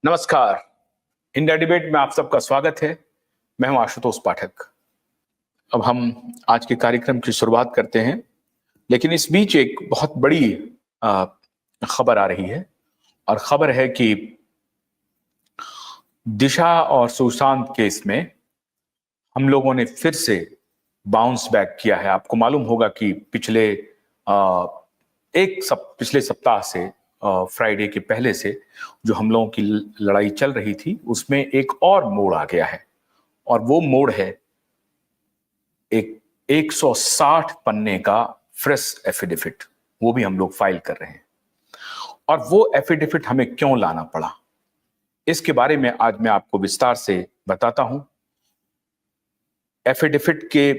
नमस्कार। India debate में आप सबका स्वागत है। मैं हूं आशुतोष पाठक। अब हम आज के कार्यक्रम की शुरुआत करते हैं, लेकिन इस बीच एक बहुत बड़ी खबर आ रही है और खबर है कि दिशा और सुशांत केस में हम लोगों ने फिर से बाउंस बैक किया है। आपको मालूम होगा कि पिछले सप्ताह से फ्राइडे के पहले से जो हम लोगों की लड़ाई चल रही थी उसमें एक और मोड़ आ गया है, और वो मोड़ है एक 160 पन्ने का फ्रेश एफिडेविट। वो भी हम लोग फाइल कर रहे हैं, और वो एफिडेविट हमें क्यों लाना पड़ा, इसके बारे में आज मैं आपको विस्तार से बताता हूं। एफिडेविट के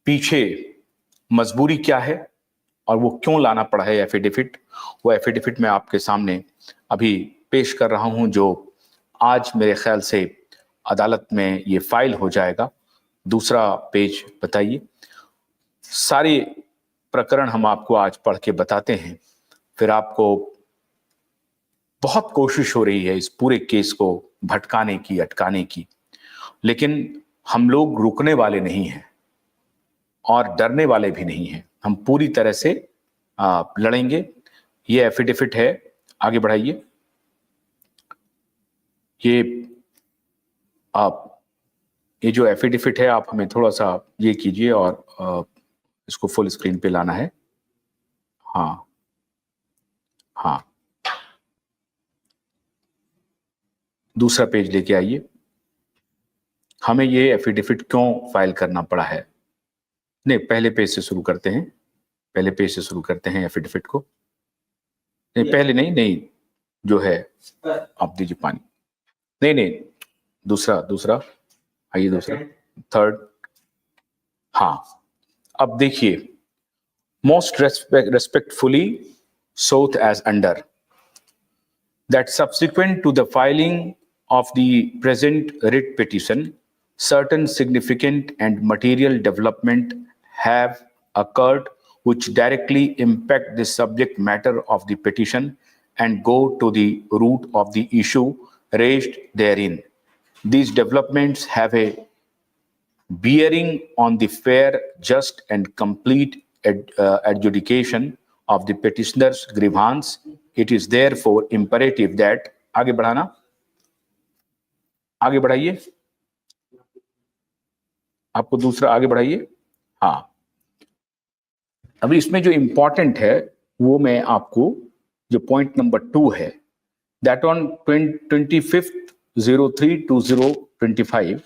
पीछे मजबूरी क्या है और वो क्यों लाना पड़ा है एफिडेविट। वो एफिडेविट मैं आपके सामने अभी पेश कर रहा हूं, जो आज मेरे ख्याल से अदालत में ये फाइल हो जाएगा। दूसरा पेज बताइए। सारे प्रकरण हम आपको आज पढ़ के बताते हैं, फिर आपको बहुत कोशिश हो रही है इस पूरे केस को भटकाने की, अटकाने की, लेकिन हम लोग रुकने वाले नहीं हैं और डरने वाले भी नहीं हैं। हम पूरी तरह से लड़ेंगे। ये एफिडेविट है, आगे बढ़ाइए। ये जो एफिडेविट है, आप हमें थोड़ा सा ये कीजिए और इसको फुल स्क्रीन पे लाना है। हाँ, दूसरा पेज लेके आइए। हमें ये एफिडेविट क्यों फाइल करना पड़ा है? नहीं, पहले पेज से शुरू करते हैं। पहले पेज से शुरू करते हैं एफिडेविट को। नहीं, पहले नहीं, जो है आप दीजिए पानी। नहीं, दूसरा आइए, दूसरा, थर्ड। हाँ, अब देखिए। Most respectfully sought as under that subsequent to the filing of the present writ petition, certain significant and material development have occurred which directly impact the subject matter of the petition and go to the root of the issue raised therein. These developments have a bearing on the fair, just and complete adjudication of the petitioner's grievance. It is therefore imperative that आगे बढ़ाइए, आपको दूसरा आगे बढ़ाइए। हाँ, अभी इसमें जो इंपॉर्टेंट है वो मैं आपको, जो पॉइंट नंबर 2 है, that on 25/03/2025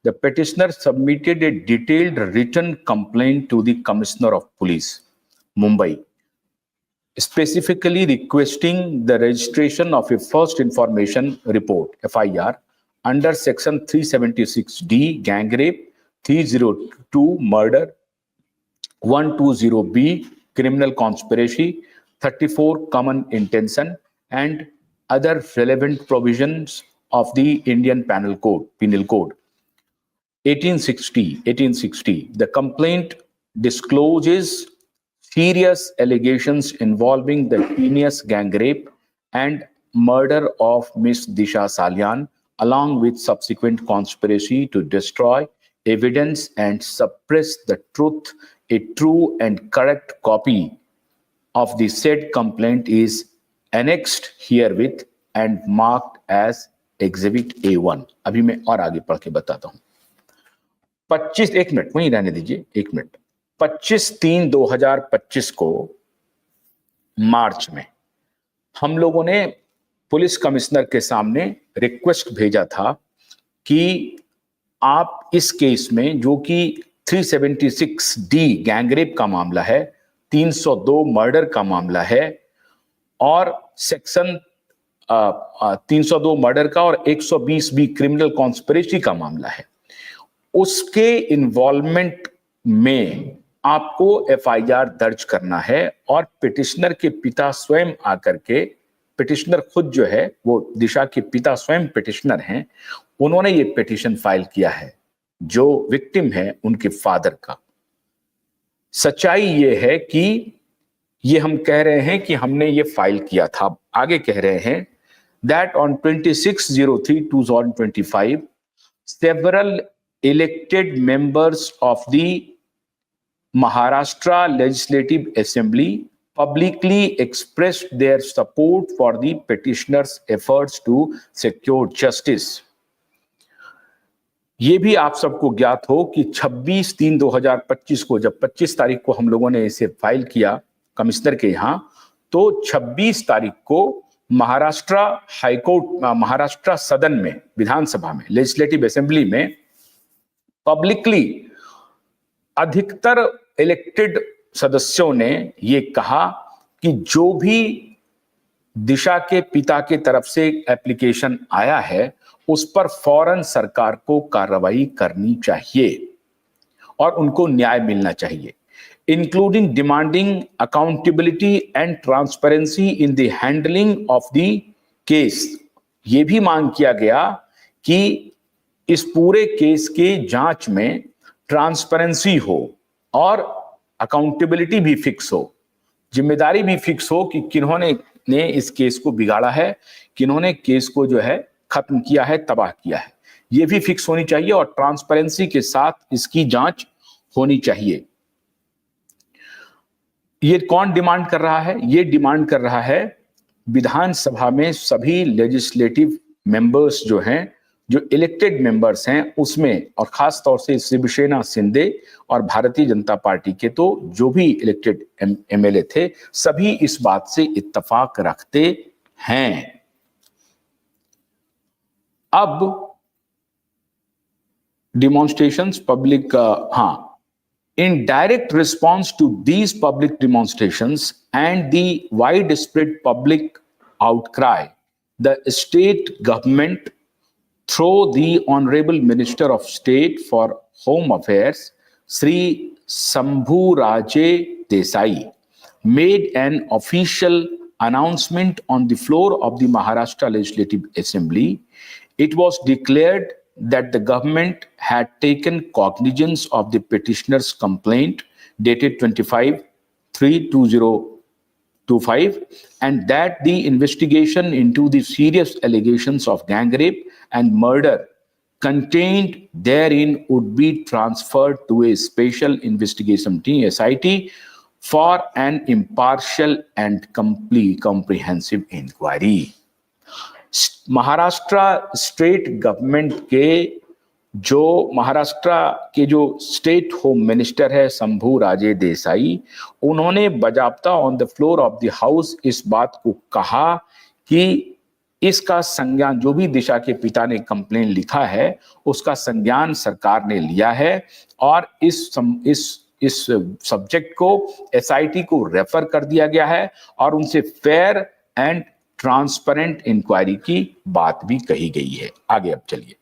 the petitioner submitted a detailed written complaint to the Commissioner of Police, Mumbai, specifically requesting the registration of a first information report, FIR, under section 376D, gang rape, 302 murder, 120B criminal conspiracy, 34 common intention, and other relevant provisions of the Indian Penal Code. 1860. The complaint discloses serious allegations involving the heinous gang rape and murder of Miss Disha Salyan, along with subsequent conspiracy to destroy evidence and suppress the truth. A true and correct copy of the said complaint is annexed herewith and marked as Exhibit A1. अभी मैं और आगे पढ़ के बताता हूं। 1 minute वहीं रहने दीजिए, 1 मिनट। 25/3/2025 को मार्च में हम लोगों ने पुलिस कमिश्नर के सामने रिक्वेस्ट भेजा था कि आप इस केस में, जो कि 376D गैंगरेप का मामला है, 302 मर्डर का मामला है और सेक्शन 302 मर्डर का और 120B क्रिमिनल कॉन्स्पिरेसी का मामला है, उसके इन्वॉल्वमेंट में आपको FIR दर्ज करना है। और पिटिशनर के पिता स्वयं आकर के, पिटिशनर खुद जो है वो दिशा के पिता स्वयं पिटिशनर हैं, उन्होंने ये पिटिशन फाइल किया है। जो विक्टिम है उनके फादर का। सच्चाई ये है कि ये हम कह रहे हैं कि हमने ये फाइल किया था। आगे कह रहे हैं that on 26/03/2025 several elected members of the Maharashtra Legislative Assembly publicly expressed their support for the petitioner's efforts to secure justice. ये भी आप सबको ज्ञात हो कि 26/3/2025 को, जब 25 तारीख को हम लोगों ने इसे फाइल किया कमिश्नर के यहाँ, तो 26 तारीख को महाराष्ट्र हाईकोर्ट, महाराष्ट्र सदन में, विधानसभा में, लेजिस्लेटिव असेंबली में पब्लिकली अधिकतर इलेक्टेड सदस्यों ने ये कहा कि जो भी दिशा के पिता के तरफ से एप्लीकेशन आया है उस पर फौरन सरकार को कार्रवाई करनी चाहिए और उनको न्याय मिलना चाहिए, including demanding accountability and transparency in the handling of the case. ये भी मांग किया गया कि इस पूरे केस के जांच में ट्रांसपेरेंसी हो और अकाउंटेबिलिटी भी फिक्स हो, जिम्मेदारी भी फिक्स हो कि किन्होंने ने इस केस को बिगाड़ा है, किन्होंने केस को जो है खत्म किया है, तबाह किया है, ये भी फिक्स होनी चाहिए और ट्रांसपेरेंसी के साथ इसकी जांच होनी चाहिए। ये कौन डिमांड कर रहा है? ये डिमांड कर रहा है विधानसभा में सभी लेजिस्लेटिव मेंबर्स जो हैं, जो इलेक्टेड मेंबर्स हैं उसमें, और खास तौर से शिवसेना शिंदे और भारतीय जनता पार्टी के तो जो भी इलेक्टेड एमएलए थे, सभी इस बात से इत्तेफाक रखते हैं। अब demonstrations public, in direct response to these public demonstrations and the widespread public outcry, the state government, through the Honorable Minister of State for Home Affairs, Sri Shambhuraje Desai, made an official announcement on the floor of the Maharashtra Legislative Assembly. It was declared that the government had taken cognizance of the petitioner's complaint dated 25/3/2025 and that the investigation into the serious allegations of gang rape and murder contained therein would be transferred to a special investigation team, SIT, for an impartial and comprehensive inquiry. Maharashtra state government के जो state home minister है शंभूराजे देसाई, उन्होंने बजाबता on the floor of the house इस बात को कहा कि इसका संज्ञान, जो भी दिशा के पिता ने कंप्लेन लिखा है उसका संज्ञान सरकार ने लिया है और इस सब्जेक्ट को एसआईटी को रेफर कर दिया गया है और उनसे फेयर एंड ट्रांसपेरेंट इंक्वायरी की बात भी कही गई है। आगे अब चलिए।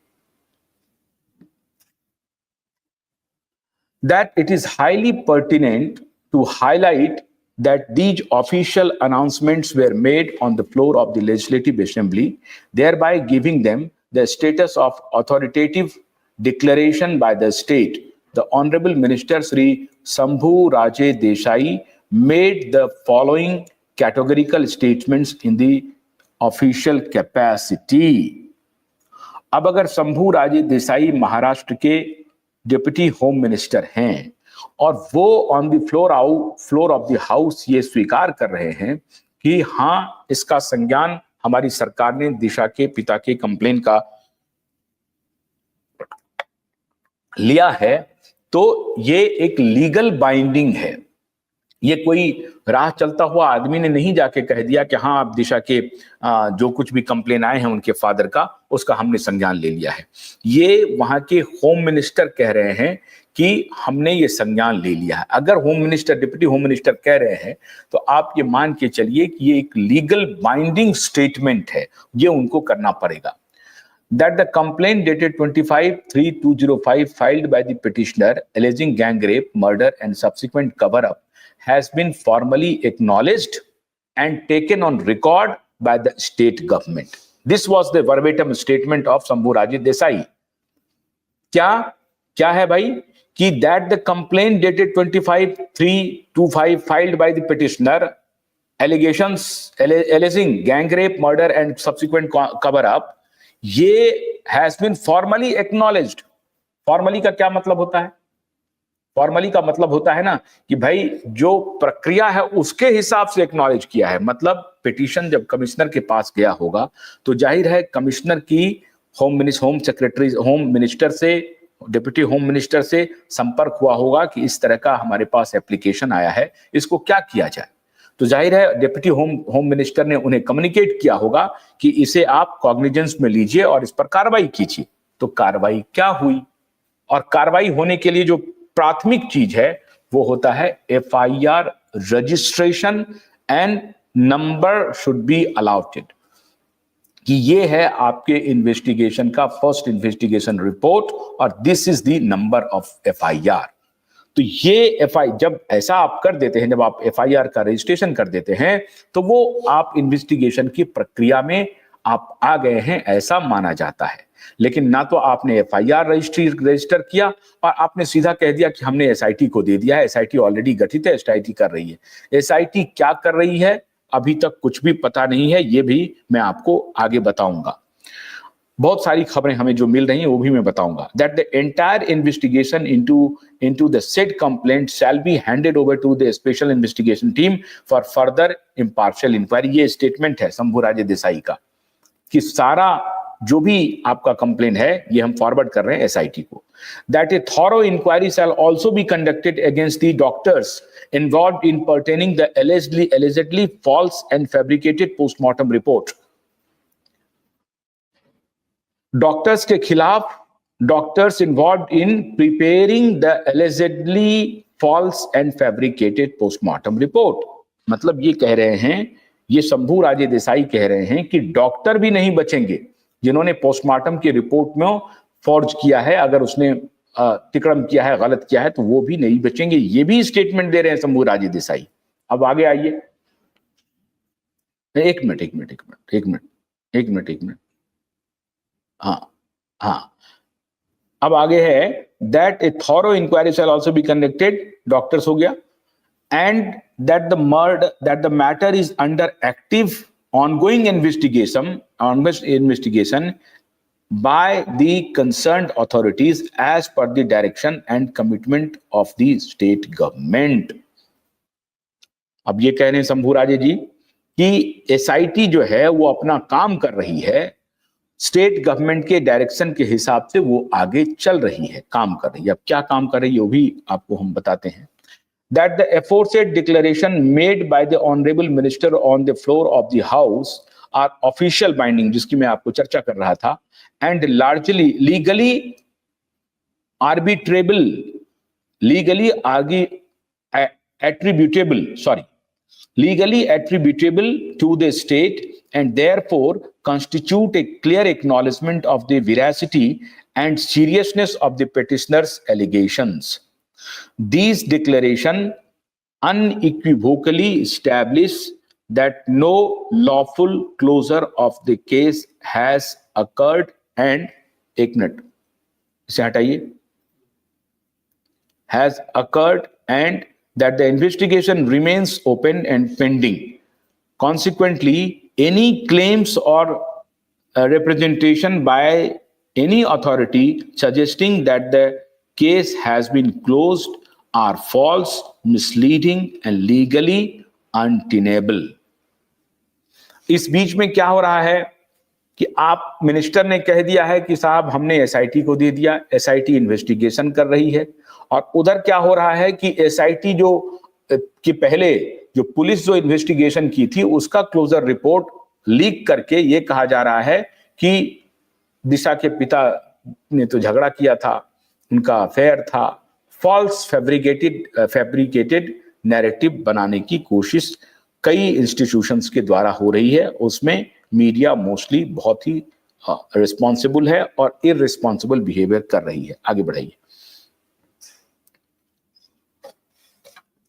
That it is highly pertinent to highlight that these official announcements were made on the floor of the Legislative Assembly, thereby giving them the status of authoritative declaration by the state. The Honorable Minister Sri Shambhuraje Desai made the following categorical statements in the official capacity. अब अगर शंभूराजे देसाई महाराष्ट्र के deputy home minister हैं और वो on the floor of the house ये स्वीकार कर रहे हैं कि हाँ, इसका संज्ञान हमारी सरकार ने दिशा के पिता के कंप्लेन का लिया है, तो ये एक लीगल बाइंडिंग है। ये कोई राह चलता हुआ आदमी ने नहीं जाके कह दिया कि हाँ, आप दिशा के जो कुछ भी कंप्लेन आए हैं उनके फादर का, उसका हमने संज्ञान ले लिया है। ये वहां के होम मिनिस्टर कह रहे हैं कि हमने ये संज्ञान ले लिया है। अगर home minister, deputy home minister कह रहे हैं तो आप ये मान के चलिए कि ये एक लीगल बाइंडिंग स्टेटमेंट है, ये उनको करना पड़ेगा। That the complaint dated 25/3/2005 filed by the petitioner alleging gang rape, murder and subsequent cover-up has been formally acknowledged and taken on record by the state government. This was the verbatim statement of Shambhuraje Desai. क्या है भाई कि that the complaint dated 25/3/2025 filed by the petitioner allegations alleging gang rape, murder and subsequent cover up, ये has been formally acknowledged. Formally का क्या मतलब होता है? फॉर्मली का मतलब होता है ना कि भाई जो प्रक्रिया है उसके हिसाब से एक्नॉलेज किया है। मतलब पिटीशन जब कमिश्नर के पास गया होगा तो जाहिर है कमिश्नर की होम सेक्रेटरी, होम मिनिस्टर से, डिप्टी होम मिनिस्टर से संपर्क हुआ होगा कि इस तरह का हमारे पास एप्लीकेशन आया है, इसको क्या किया जाए। तो जाहिर है डिप्टी होम मिनिस्टर ने उन्हें कम्युनिकेट किया होगा कि इसे आप कॉग्निजेंस में लीजिए और इस पर कार्रवाई कीजिए। तो कार्रवाई क्या हुई? और कार्रवाई होने के लिए जो प्राथमिक चीज है वो होता है FIR registration and number should be allotted, कि ये है आपके इन्वेस्टिगेशन का फर्स्ट इन्वेस्टिगेशन रिपोर्ट और this is the number of FIR। तो ये जब ऐसा आप कर देते हैं, जब आप FIR का रजिस्ट्रेशन कर देते हैं तो वो आप इन्वेस्टिगेशन की प्रक्रिया में आप आ गए हैं ऐसा माना जाता है। लेकिन ना तो आपने FIR रजिस्टर किया और आपने सीधा कह दिया कि हमने SIT को दे दिया है, SIT ऑलरेडी गठित है, SIT कर रही है। SIT क्या कर रही है अभी तक कुछ भी पता नहीं है, ये भी मैं आपको आगे बताऊंगा। बहुत सारी खबरें हमें जो मिल रही हैं वो भी मैं बताऊंगा। That the entire investigation into the said complaint shall be handed over to the special investigation team for further impartial inquiry. ये स्टेटमेंट है शंभूराजे देसाई का कि सारा जो भी आपका कंप्लेन है ये हम फॉरवर्ड कर रहे हैं SIT को। That a thorough inquiry shall also be conducted against the doctors involved in pertaining the allegedly false and fabricated postmortem report। Doctors के खिलाफ, doctors involved in preparing the allegedly false and fabricated postmortem report। मतलब ये कह रहे हैं, ये शंभूराजे देसाई कह रहे हैं कि डॉक्टर भी नहीं बचेंगे जिन्होंने पोस्टमार्टम की रिपोर्ट में फॉर्ज किया है, अगर उसने तिकड़म किया है, गलत किया है तो वो भी नहीं बचेंगे। ये भी स्टेटमेंट दे रहे हैं शंभूराजे देसाई। अब आगे आइए, एक मिनट। हाँ, अब आगे है that a thorough inquiry shall also be conducted, doctors हो गया, and that the matter is under active ongoing investigation by the concerned authorities as per the direction and commitment of the state government। अब ये कह रहे हैं शंभूराजे जी कि SIT जो है वो अपना काम कर रही है, स्टेट गवर्नमेंट के डायरेक्शन के हिसाब से वो आगे चल रही है, काम कर रही है। अब क्या काम कर रही है वो भी आपको हम बताते हैं। That the aforesaid declaration made by the honorable minister on the floor of the house are official binding, जिसकी मैं आपको चर्चा कर रहा था, and largely legally attributable to the state and therefore constitute a clear acknowledgement of the veracity and seriousness of the petitioner's allegations। These declarations unequivocally establish that no lawful closure of the case has occurred and एक minute इसे हटाइए, has occurred and that the investigation remains open and pending। Consequently, any claims or representation by any authority suggesting that the case has been closed are false, misleading and legally untenable। इस बीच में क्या हो रहा है कि आप minister ने कह दिया है कि साहब हमने SIT को दे दिया, SIT इन्वेस्टिगेशन कर रही है, और उधर क्या हो रहा है कि SIT जो कि पहले जो पुलिस जो इन्वेस्टिगेशन की थी उसका क्लोजर रिपोर्ट लीक करके ये कहा जा रहा है कि दिशा के पिता ने तो झगड़ा किया था, उनका अफेयर था। फॉल्स फैब्रिकेटेड नैरेटिव बनाने की कोशिश कई इंस्टीट्यूशंस के द्वारा हो रही है, उसमें मीडिया मोस्टली बहुत ही रिस्पॉन्सिबल है और इररिस्पॉन्सिबल बिहेवियर कर रही है। आगे बढ़ाइए।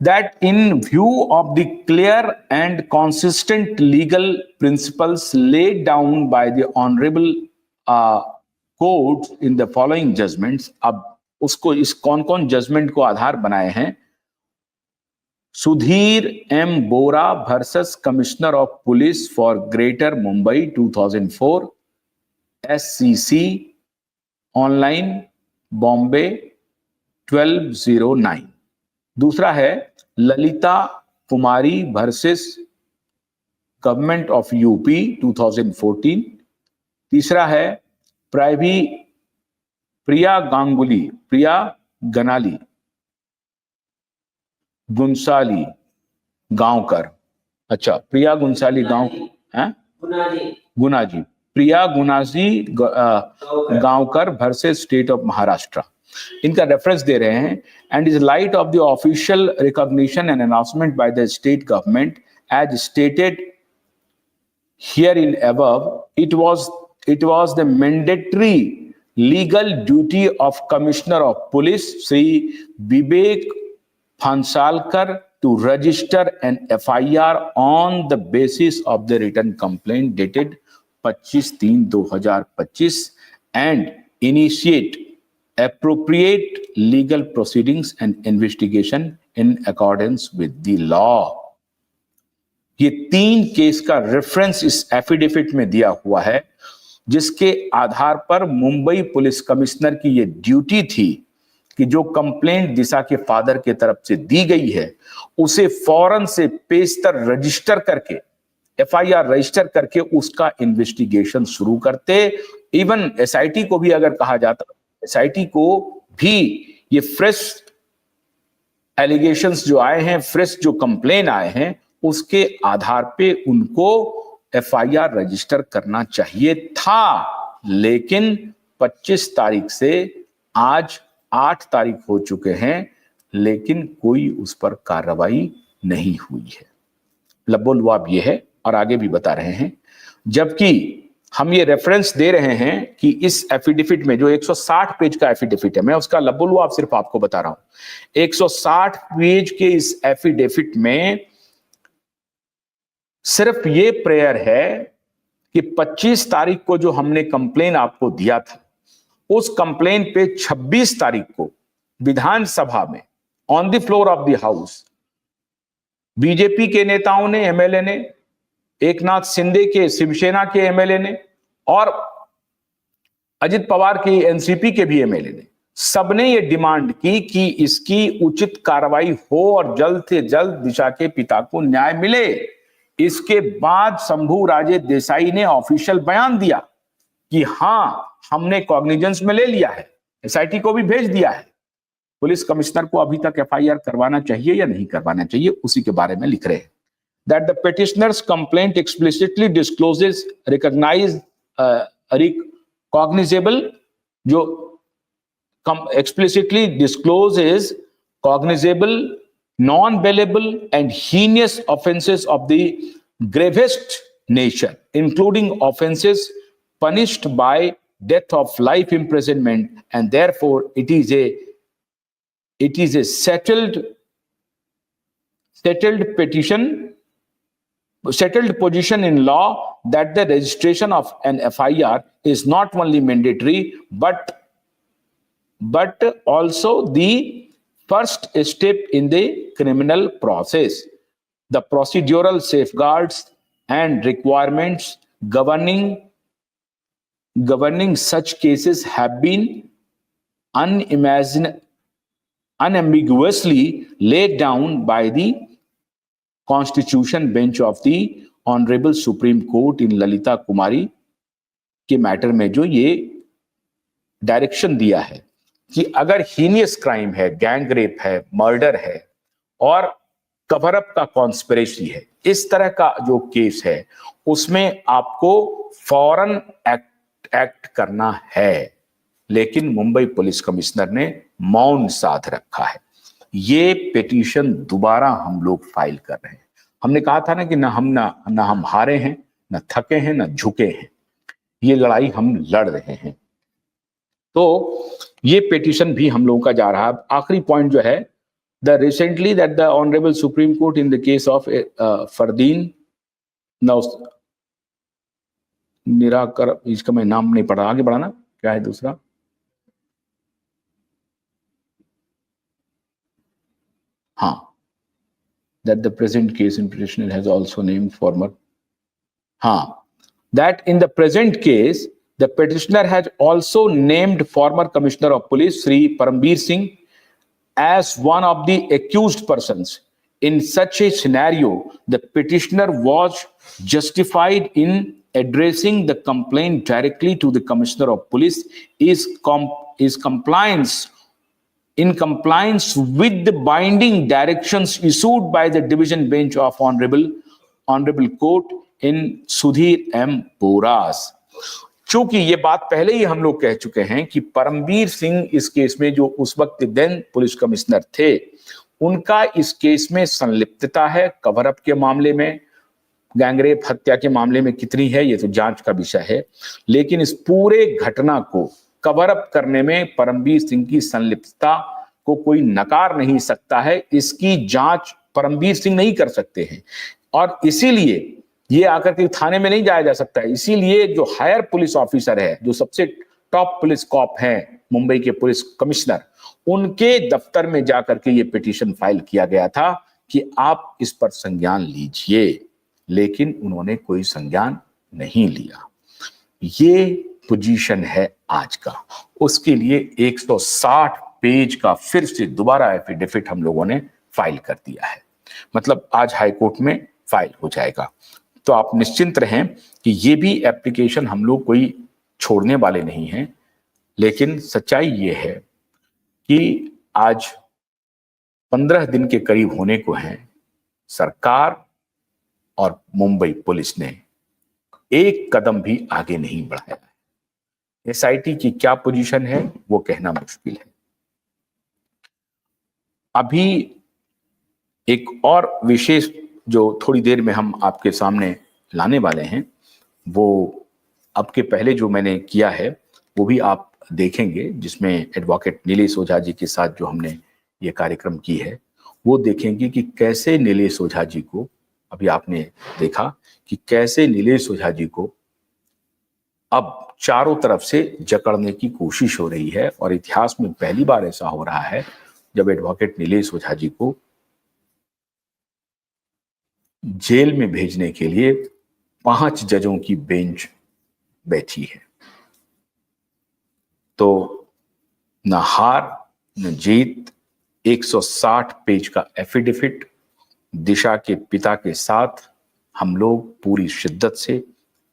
That in view of the clear and consistent legal principles laid down by the honorable courts in the following judgments, अब उसको इस कौन कौन जजमेंट को आधार बनाए हैं Sudhir M Bora versus commissioner of police for greater Mumbai 2004 SCC online Bombay 1209। दूसरा है Lalita Kumari versus government of UP 2014। तीसरा है प्रिया गनाली गुंसाली गांवकर। अच्छा, Priya Gunsali Gunaji Priya Gunaji Gaonkar versus state of Maharashtra. इनका रेफरेंस दे रहे हैं। And is light of the official recognition and announcement by the state government as stated herein above, it was the mandatory legal duty of Commissioner of Police Sri Vivek Phansalkar to register an FIR on the basis of the written complaint dated 25/3/2025 and initiate appropriate legal proceedings and investigation in accordance with the law। ये 3 case का reference इस affidavit में दिया हुआ है, जिसके आधार पर Mumbai police commissioner की ये ड्यूटी थी कि जो कंप्लेंट दिशा के फादर के तरफ से दी गई है उसे फौरन से पेशतर रजिस्टर करके, FIR रजिस्टर करके उसका इन्वेस्टिगेशन शुरू करते। इवन SIT को भी अगर कहा जाता, SIT को भी ये फ्रेश एलिगेशंस जो आए हैं, फ्रेश जो कंप्लेन आए हैं, उसके आधार पे उनको FIR रजिस्टर करना चाहिए था। लेकिन 25 तारीख से आज 8 तारीख हो चुके हैं, लेकिन कोई उस पर कार्रवाई नहीं हुई है। लबोलुआब ये है और आगे भी बता रहे हैं। जबकि हम ये रेफरेंस दे रहे हैं कि इस एफिडेविट में जो 160 पेज का एफिडेविट है, मैं उसका लबोलुआब सिर्फ आपको बता रहा हूं। 160 पेज के इस एफिडेविट में सिर्फ ये प्रेयर है कि 25 तारीख को जो हमने कंप्लेन आपको दिया था, उस कंप्लेन पे 26 तारीख को विधानसभा में on the floor of the house BJP के नेताओं ने, MLA ने, एकनाथ शिंदे के शिवसेना के MLA ने और अजित पवार के NCP के भी MLA ने, सबने ये डिमांड की कि इसकी उचित कार्रवाई हो और जल्द से जल्द दिशा के पिता को न्याय मिले। इसके बाद शंभू राजे देसाई ने ऑफिशियल बयान दिया कि हां, हमने कॉग्निजेंस में ले लिया है, SIT को भी भेज दिया है, पुलिस कमिश्नर को अभी तक FIR करवाना चाहिए या नहीं करवाना चाहिए, उसी के बारे में लिख रहे हैं। That the petitioner's complaint explicitly discloses cognizable, जो explicitly discloses cognizable, non-bailable and heinous offenses of the gravest nature, including offenses punished by death of life imprisonment, and therefore it is a settled position in law that the registration of an FIR is not only mandatory but also the first step in the criminal process. The procedural safeguards and requirements governing such cases have been unambiguously laid down by the Constitution bench of the Honorable Supreme Court in Lalita कुमारी के matter में जो ये direction दिया है कि अगर heinous crime है, gang rape है, मर्डर है और कवर अप का कॉन्स्पिरेसी है, इस तरह का जो केस है, उसमें आपको फौरन एक्ट करना है। लेकिन मुंबई पुलिस कमिश्नर ने मौन साध रखा है। ये पिटीशन दोबारा हम लोग फाइल कर रहे हैं। हमने कहा था ना कि ना हम हारे हैं, ना थके हैं, ना झुके हैं, ये लड़ाई हम लड़ रहे हैं। तो ये पिटीशन भी हम लोगों का जा रहा है। आखिरी पॉइंट जो है, the recently that the honourable supreme court in the case of Fardeen Nirakar, इसका मैं नाम नहीं पढ़ा, आगे बढ़ाना क्या है दूसरा, हाँ, that the present case in petitioner has also named former. That in the present case, the petitioner has also named former Commissioner of Police Sri Parambir Singh as one of the accused persons. In such a scenario, the petitioner was justified in addressing the complaint directly to the Commissioner of Police in compliance with the binding directions issued by the Division Bench of Honorable Court in Sudhir M. Boras. चूंकि ये बात पहले ही हम लोग कह चुके हैं कि परमबीर सिंह इस केस में, जो उस वक्त देन पुलिस कमिश्नर थे, उनका इस केस में संलिप्तता है। कवर अप के मामले में, गैंगरेप हत्या के मामले में कितनी है ये तो जांच का विषय है, लेकिन इस पूरे घटना को कवर अप करने में परमबीर सिंह की संलिप्तता को कोई नकार नहीं सकता है। इसकी जांच परमबीर सिंह नहीं कर सकते हैं और इसीलिए ये आकर के थाने में नहीं जाया जा सकता है। इसीलिए जो हायर पुलिस ऑफिसर है, जो सबसे टॉप पुलिस कॉप हैं मुंबई के पुलिस कमिश्नर, उनके दफ्तर में जाकर के ये पिटीशन फाइल किया गया था कि आप इस पर संज्ञान लीजिए, लेकिन उन्होंने कोई संज्ञान नहीं लिया। ये पोजीशन है आज का। उसके लिए 160 पेज का फिर से दोबारा एफिडेविट हम लोगों ने फाइल कर दिया है, मतलब आज हाई कोर्ट में फाइल हो जाएगा। तो आप निश्चिंत रहें कि ये भी एप्लीकेशन हम लोग कोई छोड़ने वाले नहीं हैं, लेकिन सच्चाई ये है कि आज 15 दिन के करीब होने को हैं, सरकार और मुंबई पुलिस ने एक कदम भी आगे नहीं बढ़ाया है। एसआईटी की क्या पोजीशन है वो कहना मुश्किल है। अभी एक और विशेष जो थोड़ी देर में हम आपके सामने लाने वाले हैं, वो अब के पहले जो मैंने किया है वो भी आप देखेंगे, जिसमें एडवोकेट नीलेश ओझा जी के साथ जो हमने ये कार्यक्रम की है, वो देखेंगे कि कैसे नीलेश ओझा जी को, अभी आपने देखा कि कैसे नीलेश ओझा जी को अब चारों तरफ से जकड़ने की कोशिश हो रही है। और इतिहास में पहली बार ऐसा हो रहा है जब एडवोकेट नीलेश ओझा जी को जेल में भेजने के लिए 5 जजों की बेंच बैठी है। तो न हार न जीत, 160 पेज का एफिडेविट दिशा के पिता के साथ हम लोग पूरी शिद्दत से,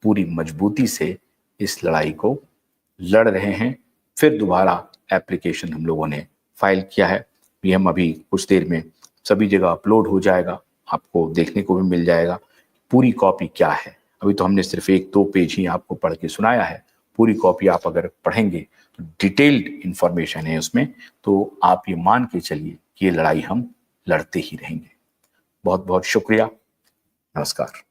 पूरी मजबूती से इस लड़ाई को लड़ रहे हैं। फिर दोबारा एप्लीकेशन हम लोगों ने फाइल किया है। ये हम अभी कुछ देर में सभी जगह अपलोड हो जाएगा, आपको देखने को भी मिल जाएगा पूरी कॉपी क्या है। अभी तो हमने सिर्फ 1-2 पेज ही आपको पढ़ के सुनाया है। पूरी कॉपी आप अगर पढ़ेंगे तो डिटेल्ड इंफॉर्मेशन है उसमें, तो आप ये मान के चलिए कि ये लड़ाई हम लड़ते ही रहेंगे। बहुत बहुत शुक्रिया। नमस्कार।